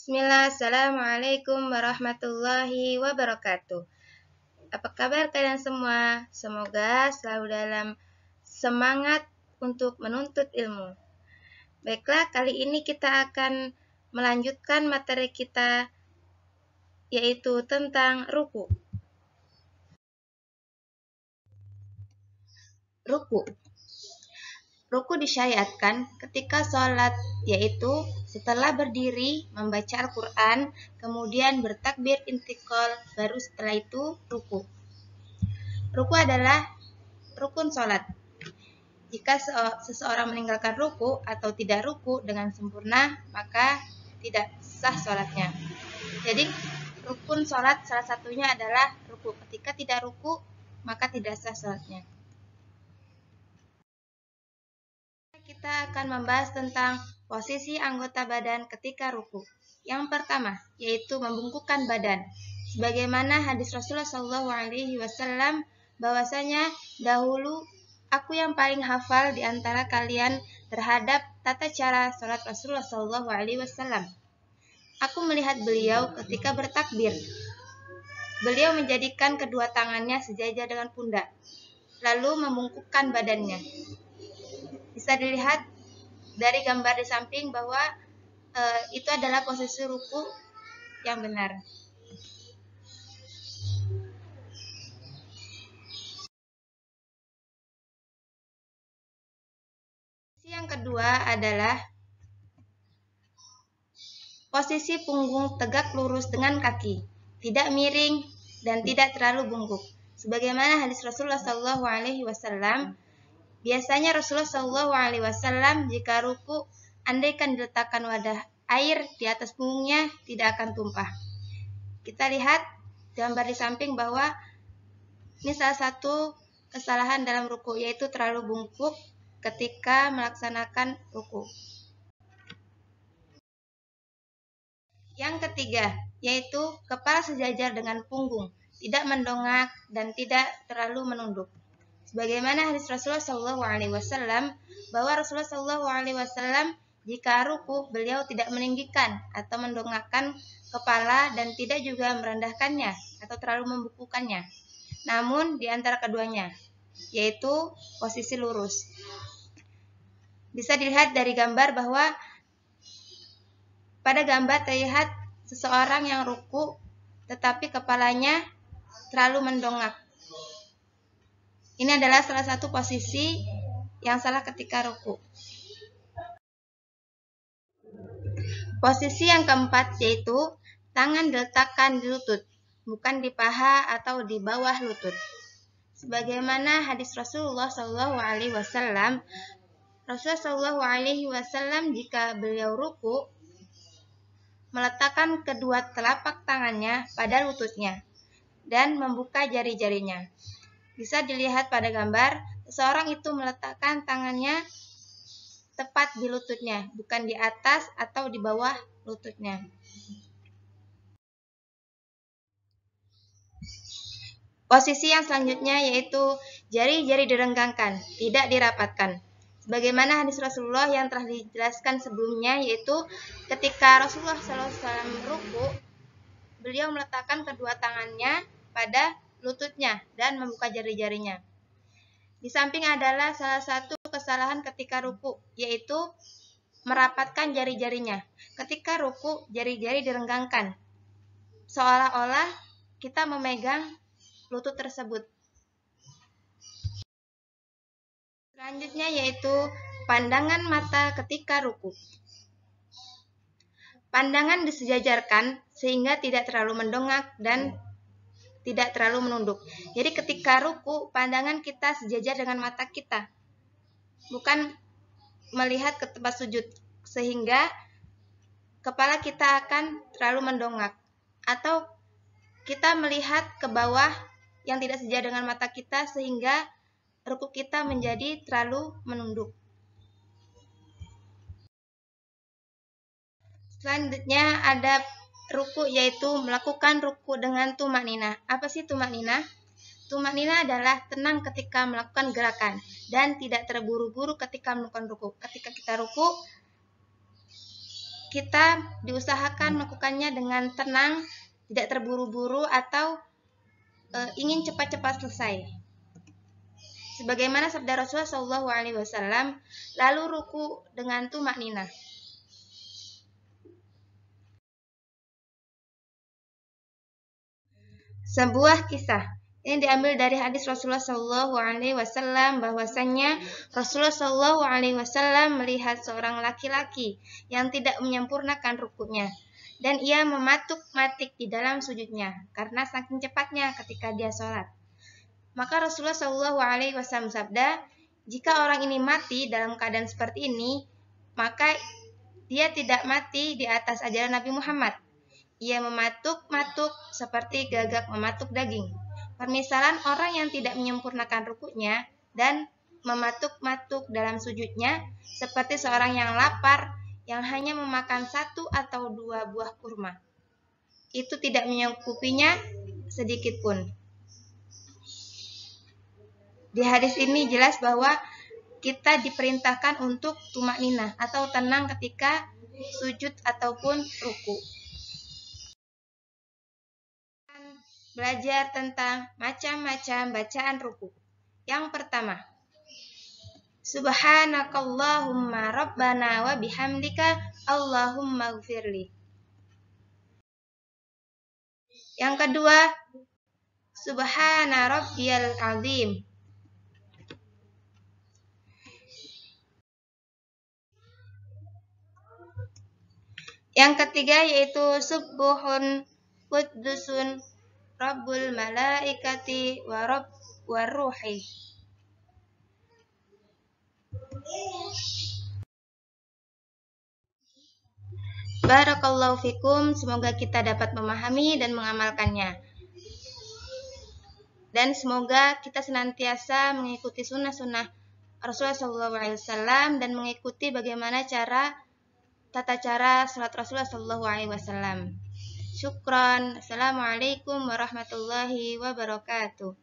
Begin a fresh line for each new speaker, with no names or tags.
Bismillah, Assalamualaikum warahmatullahi wabarakatuh. Apa kabar kalian semua? Semoga selalu dalam semangat untuk menuntut ilmu. Baiklah, kali ini kita akan melanjutkan materi kita, yaitu tentang ruku. Ruku disyariatkan ketika sholat, yaitu setelah berdiri membaca Al-Quran, kemudian bertakbir intikal, baru setelah itu ruku. Ruku adalah rukun sholat. Jika seseorang meninggalkan ruku atau tidak ruku dengan sempurna, maka tidak sah sholatnya. Jadi rukun sholat salah satunya adalah ruku. Ketika tidak ruku, maka tidak sah sholatnya. Kita akan membahas tentang posisi anggota badan ketika ruku. Yang pertama, yaitu membungkukkan badan. Sebagaimana hadis Rasulullah SAW bahwasanya dahulu aku yang paling hafal di antara kalian terhadap tata cara sholat Rasulullah SAW. Aku melihat beliau ketika bertakbir. Beliau menjadikan kedua tangannya sejajar dengan pundak, lalu membungkukkan badannya. Bisa dilihat dari gambar di samping bahwa itu adalah posisi ruku yang benar. Yang kedua adalah posisi punggung tegak lurus dengan kaki, tidak miring dan tidak terlalu bungkuk. Sebagaimana hadis Rasulullah SAW, biasanya Rasulullah SAW jika ruku, andaikan diletakkan wadah air di atas punggungnya, tidak akan tumpah. Kita lihat gambar di samping bahwa ini salah satu kesalahan dalam ruku, yaitu terlalu bungkuk ketika melaksanakan ruku. Yang ketiga, yaitu kepala sejajar dengan punggung, tidak mendongak dan tidak terlalu menunduk. Sebagaimana hadis Rasulullah SAW bahwa Rasulullah SAW jika ruku beliau tidak meninggikan atau mendongakkan kepala dan tidak juga merendahkannya atau terlalu membungkukkannya. Namun di antara keduanya, yaitu posisi lurus. Bisa dilihat dari gambar bahwa pada gambar terlihat seseorang yang ruku tetapi kepalanya terlalu mendongak. Ini adalah salah satu posisi yang salah ketika ruku. Posisi yang keempat yaitu tangan diletakkan di lutut, bukan di paha atau di bawah lutut. Sebagaimana hadis Rasulullah SAW, jika beliau ruku meletakkan kedua telapak tangannya pada lututnya dan membuka jari-jarinya. Bisa dilihat pada gambar, seseorang itu meletakkan tangannya tepat di lututnya, bukan di atas atau di bawah lututnya. Posisi yang selanjutnya yaitu jari-jari direnggangkan, tidak dirapatkan. Sebagaimana hadis Rasulullah yang telah dijelaskan sebelumnya, yaitu ketika Rasulullah SAW ruku, beliau meletakkan kedua tangannya pada lututnya dan membuka jari-jarinya. Di samping adalah salah satu kesalahan ketika ruku, yaitu merapatkan jari-jarinya. Ketika ruku, jari-jari direnggangkan, seolah-olah kita memegang lutut tersebut. Selanjutnya yaitu pandangan mata ketika ruku. Pandangan disejajarkan sehingga tidak terlalu mendongak dan tidak terlalu menunduk. Jadi ketika ruku, pandangan kita sejajar dengan mata kita, bukan melihat ke tempat sujud, sehingga kepala kita akan terlalu mendongak, atau kita melihat ke bawah yang tidak sejajar dengan mata kita sehingga ruku kita menjadi terlalu menunduk. Selanjutnya ada ruku, yaitu melakukan ruku dengan tumakninah. Apa sih tumakninah? Tumakninah adalah tenang ketika melakukan gerakan dan tidak terburu-buru ketika melakukan ruku. Ketika kita ruku, kita diusahakan melakukannya dengan tenang, tidak terburu-buru atau ingin cepat-cepat selesai. Sebagaimana sabda Rasulullah SAW, lalu ruku dengan tumakninah. Sebuah kisah ini diambil dari hadis Rasulullah SAW bahwasanya Rasulullah SAW melihat seorang laki-laki yang tidak menyempurnakan rukuknya dan ia mematuk-matik di dalam sujudnya karena saking cepatnya ketika dia sholat. Maka Rasulullah SAW sabda, jika orang ini mati dalam keadaan seperti ini, maka dia tidak mati di atas ajaran Nabi Muhammad. Ia mematuk-matuk seperti gagak mematuk daging. Permisalan orang yang tidak menyempurnakan rukuknya dan mematuk-matuk dalam sujudnya seperti seorang yang lapar yang hanya memakan 1 atau 2 buah kurma. Itu tidak menyangkupinya sedikit pun. Di hadis ini jelas bahwa kita diperintahkan untuk tumakninah atau tenang ketika sujud ataupun ruku. Belajar tentang macam-macam bacaan ruku. Yang pertama, Subhanakallahumma rabbana wa bihamdika Allahumma gfirli. Yang kedua, Subhana rabbiyal azim. Yang ketiga yaitu Subuhun Quddusun Rabbul malaikati wa ruhi. Barakallahu fikum, semoga kita dapat memahami dan mengamalkannya. Dan semoga kita senantiasa mengikuti sunnah-sunnah Rasulullah SAW dan mengikuti bagaimana tata cara salat Rasulullah SAW. Syukran. Assalamualaikum warahmatullahi wabarakatuh.